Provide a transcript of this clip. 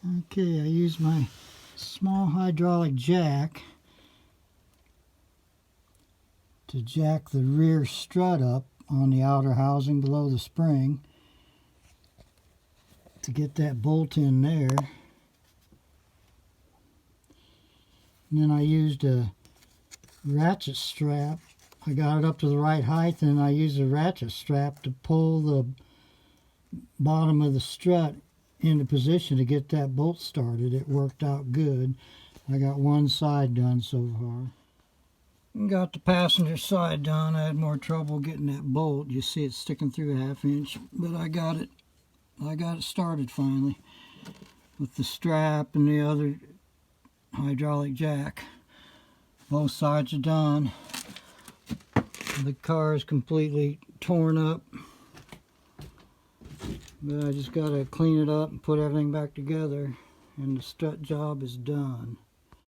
Okay, I used my small hydraulic jack to jack the rear strut up on the outer housing below the spring to get that bolt in there. And then I used a ratchet strap. I got it up to the right height, and I used a ratchet strap to pull the bottom of the strut into position to get that bolt started. It worked out good. I got one side done so far. Got the passenger side done. I had more trouble getting that bolt. You see it sticking through a 1/2 inch, but I got it started finally with the strap and the other hydraulic jack. Both sides are done. The car is completely torn up, but I just got to clean it up and put everything back together, and the strut job is done.